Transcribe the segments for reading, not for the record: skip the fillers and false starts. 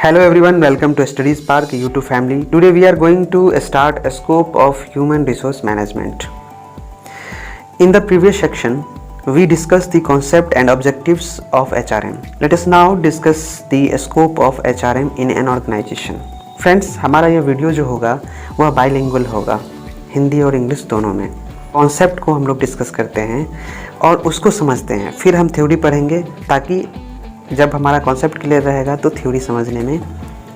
Hello everyone, welcome to Studies Park YouTube family. Today we are going to start a scope of human resource management. In the previous section, we discussed the concept and objectives of HRM. Let us now discuss the scope of HRM in an organization. Friends, हमारा यह video जो होगा वह bilingual होगा, हिंदी और English दोनों में. Concept को हम लोग डिस्कस करते हैं और उसको समझते हैं, फिर हम थ्योरी पढ़ेंगे ताकि जब हमारा कॉन्सेप्ट क्लियर रहेगा तो थ्योरी समझने में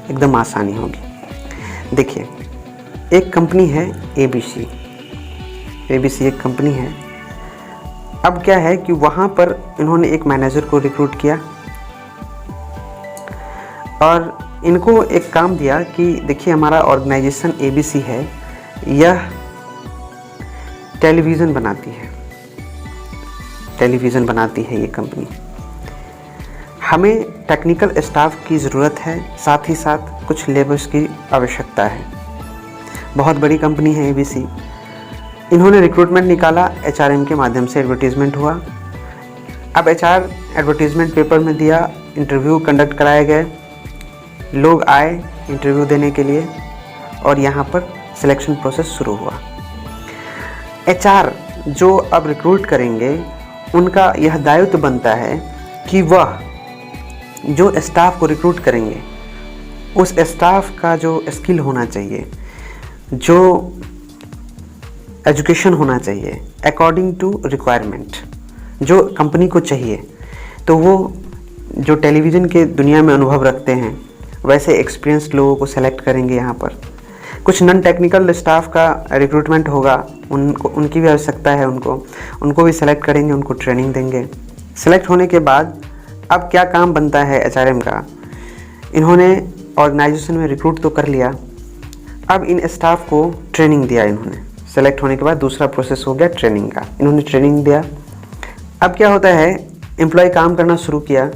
एकदम आसानी होगी. देखिए, एक कंपनी है ABC एक कंपनी है. अब क्या है कि वहाँ पर इन्होंने एक मैनेजर को रिक्रूट किया और इनको एक काम दिया कि देखिए हमारा ऑर्गेनाइजेशन ABC है, यह टेलीविज़न बनाती है ये कंपनी. हमें टेक्निकल स्टाफ की ज़रूरत है, साथ ही साथ कुछ लेबर्स की आवश्यकता है. बहुत बड़ी कंपनी है ABC. इन्होंने रिक्रूटमेंट निकाला, HRM के माध्यम से एडवर्टीज़मेंट हुआ. अब HR एडवर्टीज़मेंट पेपर में दिया, इंटरव्यू कंडक्ट कराए गए, लोग आए इंटरव्यू देने के लिए और यहाँ पर सिलेक्शन प्रोसेस शुरू हुआ. HR जो अब रिक्रूट करेंगे उनका यह दायित्व बनता है कि वह जो स्टाफ को रिक्रूट करेंगे उस स्टाफ का जो स्किल होना चाहिए, जो एजुकेशन होना चाहिए अकॉर्डिंग टू रिक्वायरमेंट, जो कंपनी को चाहिए, तो वो जो टेलीविज़न के दुनिया में अनुभव रखते हैं वैसे एक्सपीरियंस्ड लोगों को सेलेक्ट करेंगे. यहाँ पर कुछ नॉन टेक्निकल स्टाफ का रिक्रूटमेंट होगा, उनकी भी आवश्यकता है, उनको भी सेलेक्ट करेंगे, उनको ट्रेनिंग देंगे. सेलेक्ट होने के बाद अब क्या काम बनता है HRM का. इन्होंने ऑर्गेनाइजेशन में रिक्रूट तो कर लिया, अब इन स्टाफ को ट्रेनिंग दिया. इन्होंने सेलेक्ट होने के बाद दूसरा प्रोसेस हो गया ट्रेनिंग का. इन्होंने ट्रेनिंग दिया. अब क्या होता है, एम्प्लॉय काम करना शुरू किया,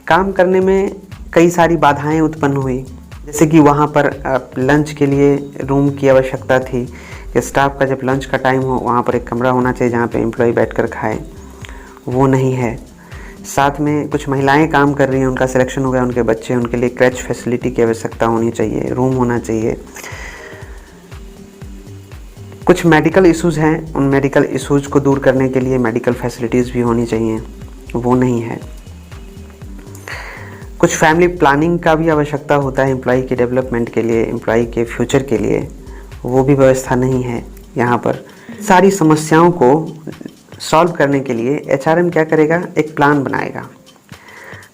काम करने में कई सारी बाधाएं उत्पन्न हुई. जैसे कि वहाँ पर लंच के लिए रूम की आवश्यकता थी कि स्टाफ का जब लंच का टाइम हो वहाँ पर एक कमरा होना चाहिए जहाँ पे एम्प्लॉय बैठकर खाए, वो नहीं है. साथ में कुछ महिलाएं काम कर रही हैं, उनका सिलेक्शन हो गया, उनके बच्चे, उनके लिए क्रैच फैसिलिटी की आवश्यकता होनी चाहिए, रूम होना चाहिए. कुछ मेडिकल इश्यूज़ हैं, उन मेडिकल इश्यूज़ को दूर करने के लिए मेडिकल फैसिलिटीज़ भी होनी चाहिए, वो नहीं है. कुछ फैमिली प्लानिंग का भी आवश्यकता होता है एम्प्लॉय के डेवलपमेंट के लिए, एम्प्लॉय के फ्यूचर के लिए, वो भी व्यवस्था नहीं है यहाँ पर. सारी समस्याओं को सॉल्व करने के लिए HRM क्या करेगा, एक प्लान बनाएगा.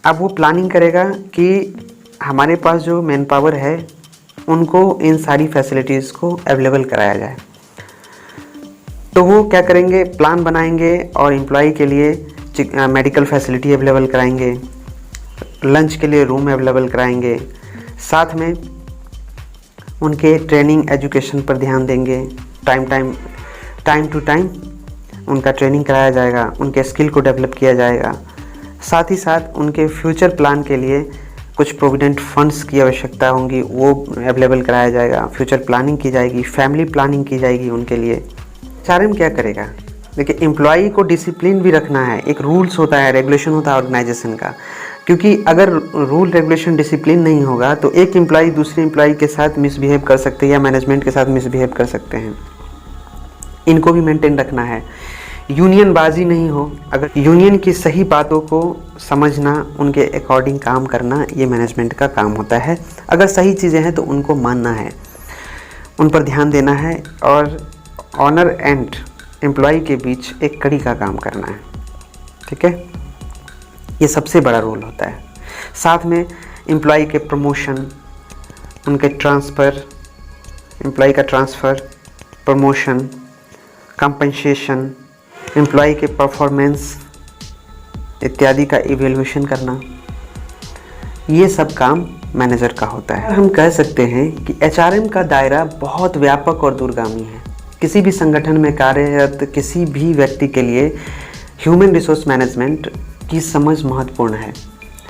अब वो प्लानिंग करेगा कि हमारे पास जो मैन पावर है उनको इन सारी फैसिलिटीज़ को अवेलेबल कराया जाए. तो वो क्या करेंगे, प्लान बनाएंगे और एम्प्लॉय के लिए मेडिकल फैसिलिटी अवेलेबल कराएंगे, लंच के लिए रूम अवेलेबल कराएंगे, साथ में उनके ट्रेनिंग एजुकेशन पर ध्यान देंगे. टाइम टू टाइम उनका ट्रेनिंग कराया जाएगा, उनके स्किल को डेवलप किया जाएगा. साथ ही साथ उनके फ्यूचर प्लान के लिए कुछ प्रोविडेंट फंड्स की आवश्यकता होंगी, वो अवेलेबल कराया जाएगा. फ्यूचर प्लानिंग की जाएगी, फैमिली प्लानिंग की जाएगी उनके लिए. HRM क्या करेगा, देखिए एम्प्लॉई को डिसिप्लिन भी रखना है. एक रूल्स होता है, रेगुलेशन होता है ऑर्गेनाइजेशन का, क्योंकि अगर रूल रेगुलेशन डिसिप्लिन नहीं होगा तो एक एम्प्लॉई दूसरे एम्प्लॉई के साथ मिसबिहेव कर सकते हैं या मैनेजमेंट के साथ मिसबिहेव कर सकते हैं. इनको भी मेंटेन रखना है. यूनियन बाजी नहीं हो, अगर यूनियन की सही बातों को समझना, उनके अकॉर्डिंग काम करना, ये मैनेजमेंट का काम होता है. अगर सही चीज़ें हैं तो उनको मानना है, उन पर ध्यान देना है और ऑनर एंड एम्प्लॉय के बीच एक कड़ी का काम करना है. ठीक है, ये सबसे बड़ा रोल होता है. साथ में एम्प्लॉय के प्रमोशन, उनके ट्रांसफ़र, एम्प्लॉय का ट्रांसफ़र, प्रमोशन, कंपनसेशन, एम्प्लॉय के परफॉर्मेंस इत्यादि का इवैल्यूएशन करना, ये सब काम मैनेजर का होता है. हम कह सकते हैं कि HRM का दायरा बहुत व्यापक और दूरगामी है. किसी भी संगठन में कार्यरत किसी भी व्यक्ति के लिए ह्यूमन रिसोर्स मैनेजमेंट की समझ महत्वपूर्ण है.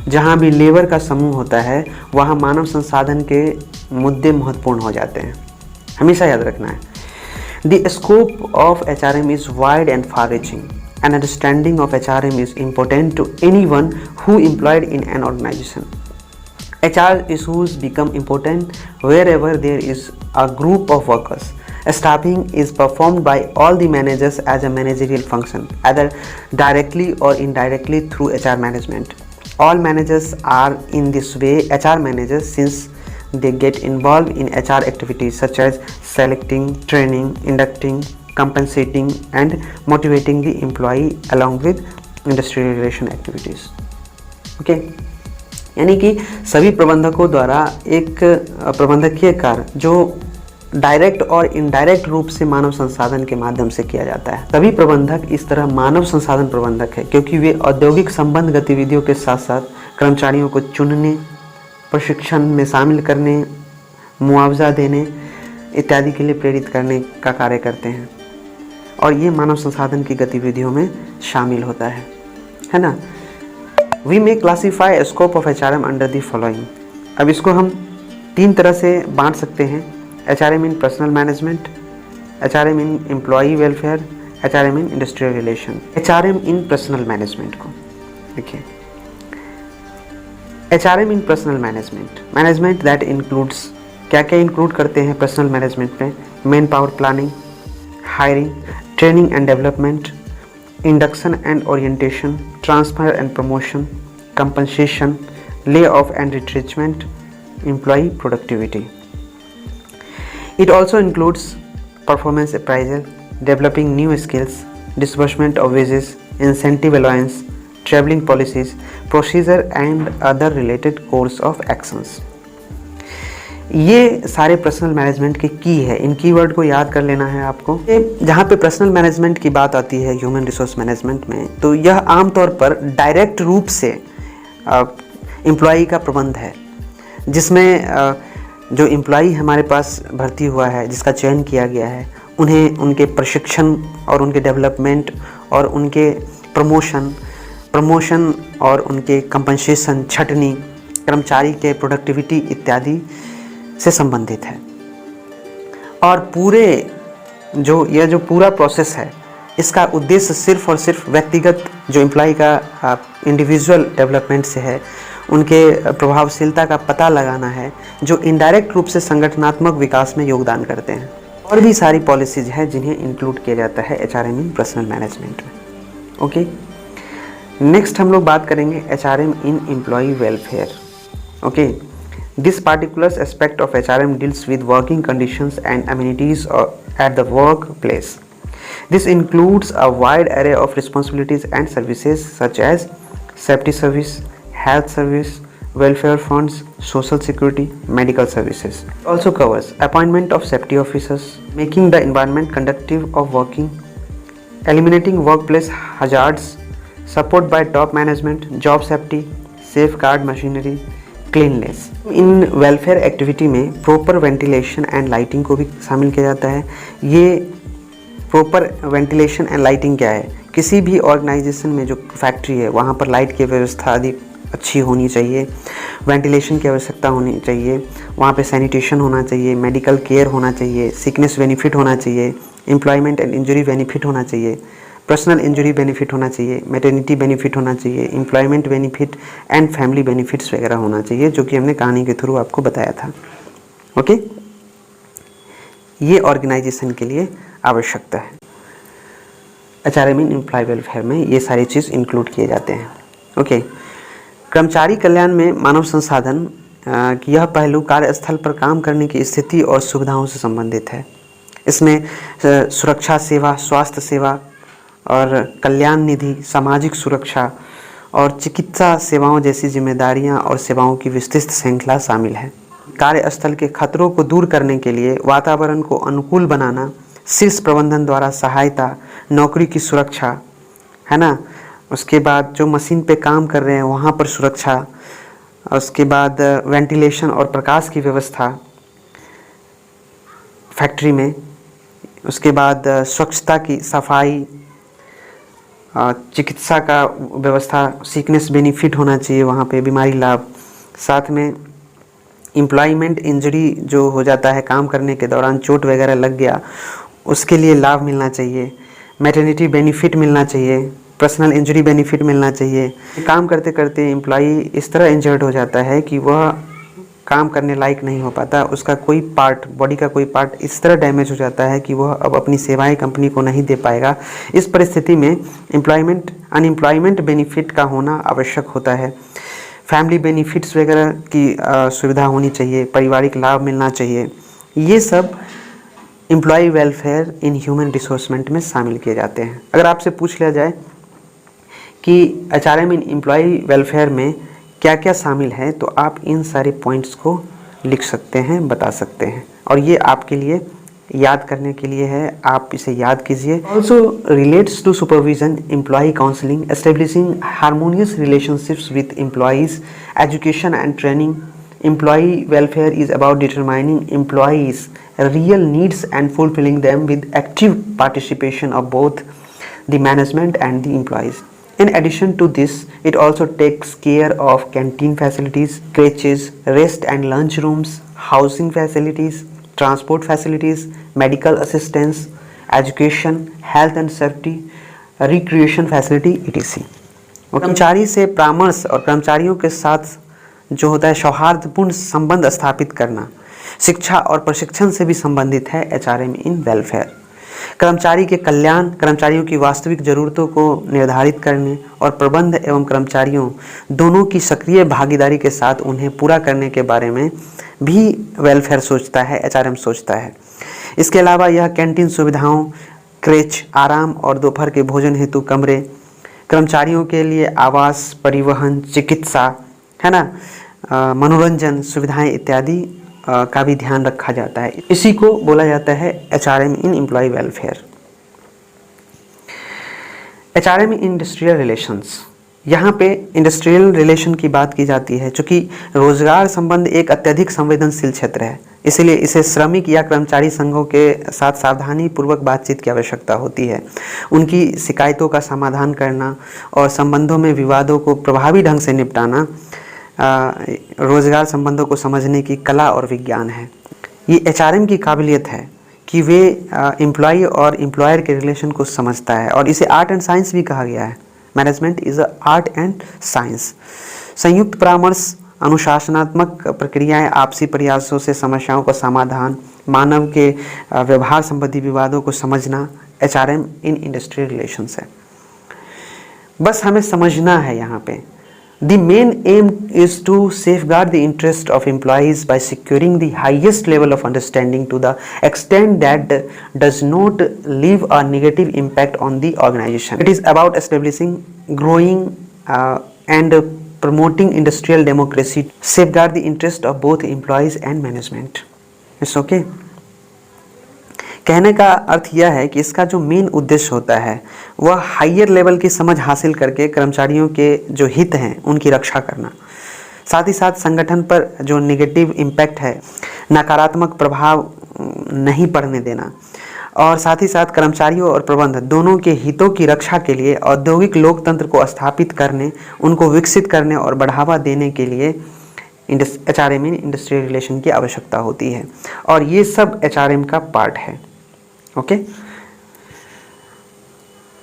जहाँ भी लेबर का समूह होता है वहाँ मानव संसाधन के मुद्दे महत्वपूर्ण हो जाते हैं. हमेशा याद रखना है. The scope of HRM is wide and far-reaching. An understanding of HRM is important to anyone who employed in an organization. HR issues become important wherever there is a group of workers. Staffing is performed by all the managers as a managerial function, either directly or indirectly through HR management. All managers are in this way HR managers since they get involved in HR activities such as selecting, training, inducting, compensating and motivating the employee along with industrial relation activities. Okay यानी कि सभी प्रबंधकों द्वारा एक प्रबंधकीय कार्य जो direct और इनडायरेक्ट रूप से मानव संसाधन के माध्यम से किया जाता है। सभी प्रबंधक इस तरह मानव संसाधन प्रबंधक है क्योंकि वे औद्योगिक संबंध गतिविधियों के साथ साथ कर्मचारियों को चुनने, प्रशिक्षण में शामिल करने, मुआवजा देने इत्यादि के लिए प्रेरित करने का कार्य करते हैं और ये मानव संसाधन की गतिविधियों में शामिल होता है ना। We may classify scope of HRM under the following. अब इसको हम 3 तरह से बांट सकते हैं, HRM in personnel management, HRM in employee welfare, HRM in industrial relation. HRM in personnel management को देखिए, HRM in personnel management that includes, क्या क्या इंक्लूड करते हैं पर्सनल मैनेजमेंट में? Man power planning, hiring, training and development, induction and orientation, transfer and promotion, compensation, layoff and retrenchment, employee productivity. It also includes performance appraisal, developing new skills, disbursement of wages, incentive allowance, traveling policies, procedure and other related course of actions. ये सारे personal management के की है, इन keyword को याद कर लेना है आपको। जहाँ पे पर्सनल मैनेजमेंट की बात आती है ह्यूमन रिसोर्स मैनेजमेंट में, तो यह आमतौर पर डायरेक्ट रूप से एम्प्लॉई का प्रबंध है, जिसमें जो एम्प्लॉई हमारे पास भर्ती हुआ है, जिसका चयन किया गया है, उन्हें उनके प्रशिक्षण और उनके डेवलपमेंट और उनके प्रमोशन और उनके कंपनसेशन, छटनी, कर्मचारी के प्रोडक्टिविटी इत्यादि से संबंधित है। और यह जो पूरा प्रोसेस है, इसका उद्देश्य सिर्फ और सिर्फ व्यक्तिगत जो एम्प्लॉय का इंडिविजुअल डेवलपमेंट से है, उनके प्रभावशीलता का पता लगाना है, जो इनडायरेक्ट रूप से संगठनात्मक विकास में योगदान करते हैं। और भी सारी पॉलिसीज हैं जिन्हें इंक्लूड किया जाता है HRM इन पर्सनल मैनेजमेंट में। ओके, नेक्स्ट हम लोग बात करेंगे HRM in employee welfare. Okay, this particular aspect of HRM deals with working conditions and amenities at the workplace. This includes a wide array of responsibilities and services such as safety service, health service, welfare funds, social security, medical services. It also covers appointment of safety officers, making the environment conducive of working, eliminating workplace hazards, support by top management, job safety, safeguard machinery, cleanness. इन welfare activity में proper ventilation and lighting को भी शामिल किया जाता है। ये proper ventilation and lighting क्या है? किसी भी ऑर्गेनाइजेशन में जो फैक्ट्री है वहाँ पर लाइट की व्यवस्था अधिक अच्छी होनी चाहिए, वेंटिलेशन की आवश्यकता होनी चाहिए, वहाँ पे सैनिटेशन होना चाहिए, मेडिकल केयर होना चाहिए, सिकनेस बेनिफिट होना चाहिए, एम्प्लॉयमेंट एंड इंजरी बेनिफिट होना चाहिए, पर्सनल इंजरी बेनिफिट होना चाहिए, मैटरनिटी बेनिफिट होना चाहिए, employment benefit and family benefits वगैरह होना चाहिए, जो कि हमने कहानी के थ्रू आपको बताया था। ओके, ये ऑर्गेनाइजेशन के लिए आवश्यकता है। HRM इन एम्प्लॉय वेलफेयर में ये सारी चीज़ इंक्लूड किए जाते हैं। ओके, कर्मचारी कल्याण में मानव संसाधन की यह पहलू कार्यस्थल पर काम करने की स्थिति और सुविधाओं से संबंधित है। इसमें सुरक्षा सेवा, स्वास्थ्य सेवा और कल्याण निधि, सामाजिक सुरक्षा और चिकित्सा सेवाओं जैसी जिम्मेदारियां और सेवाओं की विस्तृत श्रृंखला शामिल है। कार्यस्थल के खतरों को दूर करने के लिए वातावरण को अनुकूल बनाना, शीर्ष प्रबंधन द्वारा सहायता, नौकरी की सुरक्षा, है ना, उसके बाद जो मशीन पे काम कर रहे हैं वहाँ पर सुरक्षा, उसके बाद वेंटिलेशन और प्रकाश की व्यवस्था फैक्ट्री में, उसके बाद स्वच्छता की सफाई, चिकित्सा का व्यवस्था, सिकनेस बेनिफिट होना चाहिए वहाँ पे, बीमारी लाभ, साथ में एम्प्लॉयमेंट इंजरी जो हो जाता है काम करने के दौरान, चोट वगैरह लग गया, उसके लिए लाभ मिलना चाहिए, मैटरनिटी बेनिफिट मिलना चाहिए, पर्सनल इंजरी बेनिफिट मिलना चाहिए। काम करते करते एम्प्लॉई इस तरह इंजर्ड हो जाता है कि वह काम करने लायक नहीं हो पाता, उसका कोई पार्ट, बॉडी का कोई पार्ट इस तरह डैमेज हो जाता है कि वह अब अपनी सेवाएं कंपनी को नहीं दे पाएगा। इस परिस्थिति में अनएम्प्लॉयमेंट बेनिफिट का होना आवश्यक होता है। फैमिली बेनिफिट्स वगैरह की सुविधा होनी चाहिए, पारिवारिक लाभ मिलना चाहिए। ये सब एम्प्लॉय वेलफेयर इन ह्यूमन रिसोर्समेंट में शामिल किए जाते हैं। अगर आपसे पूछ लिया जाए कि HRM इन एम्प्लॉय वेलफेयर में क्या क्या शामिल है, तो आप इन सारे पॉइंट्स को लिख सकते हैं, बता सकते हैं, और ये आपके लिए याद करने के लिए है, आप इसे याद कीजिए। Also relates to supervision, employee counselling, establishing harmonious relationships with employees, education and training. Employee welfare is about determining employees real needs and fulfilling them with active participation of both the management and the employees. In addition to this, it also takes care of canteen facilities, crèches, rest and lunch rooms, housing facilities, transport facilities, medical assistance, education, health and safety, recreation facility, etc. कर्मचारी से परामर्श और कर्मचारियों के साथ जो होता है सौहार्दपूर्ण संबंध स्थापित करना, शिक्षा और प्रशिक्षण से भी संबंधित है HRM इन वेलफेयर। कर्मचारी के कल्याण, कर्मचारियों की वास्तविक ज़रूरतों को निर्धारित करने और प्रबंध एवं कर्मचारियों दोनों की सक्रिय भागीदारी के साथ उन्हें पूरा करने के बारे में भी वेलफेयर सोचता है, HRM सोचता है। इसके अलावा यह कैंटीन सुविधाओं, क्रेच, आराम और दोपहर के भोजन हेतु कमरे, कर्मचारियों के लिए आवास, परिवहन, चिकित्सा, है ना, मनोरंजन सुविधाएं इत्यादि का भी ध्यान रखा जाता है। इसी को बोला जाता है HRM in employee welfare. HRM in industrial relations, यहाँ पे इंडस्ट्रियल रिलेशन की बात की जाती है। चूँकि रोजगार संबंध एक अत्यधिक संवेदनशील क्षेत्र है, इसलिए इसे श्रमिक या कर्मचारी संघों के साथ सावधानी पूर्वक बातचीत की आवश्यकता होती है। उनकी शिकायतों का समाधान करना और संबंधों में विवादों को प्रभावी ढंग से निपटाना रोजगार संबंधों को समझने की कला और विज्ञान है। ये HRM की काबिलियत है कि वे एम्प्लॉय और एम्प्लॉयर के रिलेशन को समझता है, और इसे आर्ट एंड साइंस भी कहा गया है। Management is a art and science. संयुक्त परामर्श, अनुशासनात्मक प्रक्रियाएं, आपसी प्रयासों से समस्याओं का समाधान, मानव के व्यवहार संबंधी विवादों को समझना HRM इन इंडस्ट्रियल रिलेशंस है। बस हमें समझना है यहाँ पे। The main aim is to safeguard the interest of employees by securing the highest level of understanding to the extent that does not leave a negative impact on the organization. It is about establishing, growing and promoting industrial democracy, safeguard the interest of both employees and management. It's okay? कहने का अर्थ यह है कि इसका जो main उद्देश्य होता है वह हायर लेवल की समझ हासिल करके कर्मचारियों के जो हित हैं उनकी रक्षा करना, साथ ही साथ संगठन पर जो नेगेटिव इम्पैक्ट है, नकारात्मक प्रभाव नहीं पड़ने देना, और साथ ही साथ कर्मचारियों और प्रबंध दोनों के हितों की रक्षा के लिए औद्योगिक लोकतंत्र को स्थापित करने, उनको विकसित करने और बढ़ावा देने के लिए HRM इन इंडस्ट्रियल रिलेशन की आवश्यकता होती है। और ये सब HRM का पार्ट है। ओके,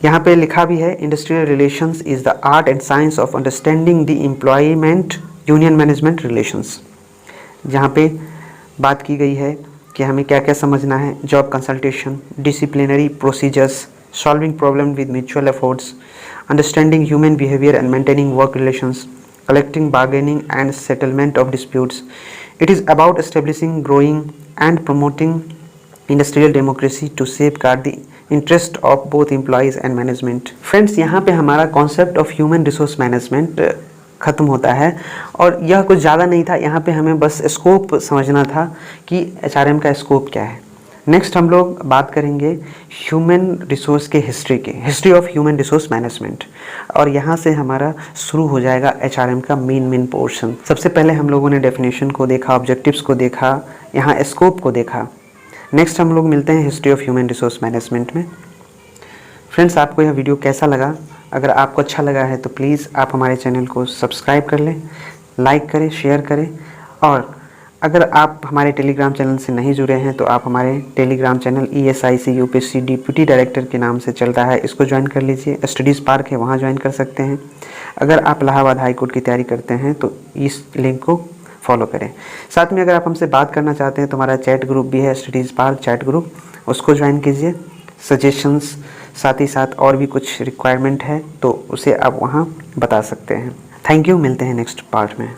यहाँ पे लिखा भी है, industrial relations is the art and science of understanding the employment union management relations. जहाँ पे बात की गई है कि हमें क्या क्या समझना है: job consultation, disciplinary procedures, solving problem with mutual efforts, understanding human behaviour and maintaining work relations, collecting, bargaining and settlement of disputes. It is about establishing, growing and promoting industrial democracy to safeguard the interest of both employees and management. Friends, यहाँ पे हमारा concept of human resource management ख़त्म होता है, और यह कुछ ज़्यादा नहीं था। यहाँ पे हमें बस स्कोप समझना था कि HRM का स्कोप क्या है। नेक्स्ट हम लोग बात करेंगे ह्यूमन रिसोर्स के history of human resource management, और यहाँ से हमारा शुरू हो जाएगा HRM का मेन पोर्शन। सबसे पहले हम लोगों ने डेफिनेशन को देखा, ऑब्जेक्टिव्स को देखा, यहाँ स्कोप को देखा। नेक्स्ट हम लोग मिलते हैं history of human resource management में। फ्रेंड्स, आपको यह वीडियो कैसा लगा? अगर आपको अच्छा लगा है तो प्लीज़ आप हमारे चैनल को सब्सक्राइब कर लें, लाइक करें, शेयर करें, और अगर आप हमारे टेलीग्राम चैनल से नहीं जुड़े हैं तो आप हमारे Telegram channel ESIC UPSC deputy director के नाम से चलता है, इसको ज्वाइन कर लीजिए। स्टडीज़ पार्क है, वहाँ ज्वाइन कर सकते हैं। अगर आप इलाहाबाद हाई कोर्ट की तैयारी करते हैं तो इस लिंक को फॉलो करें। साथ में अगर आप हमसे बात करना चाहते हैं तो हमारा चैट ग्रुप भी है, स्टडीज़ पार्क चैट ग्रुप, उसको ज्वाइन कीजिए। सजेशंस साथ ही साथ और भी कुछ रिक्वायरमेंट है तो उसे आप वहाँ बता सकते हैं। थैंक यू, मिलते हैं नेक्स्ट पार्ट में।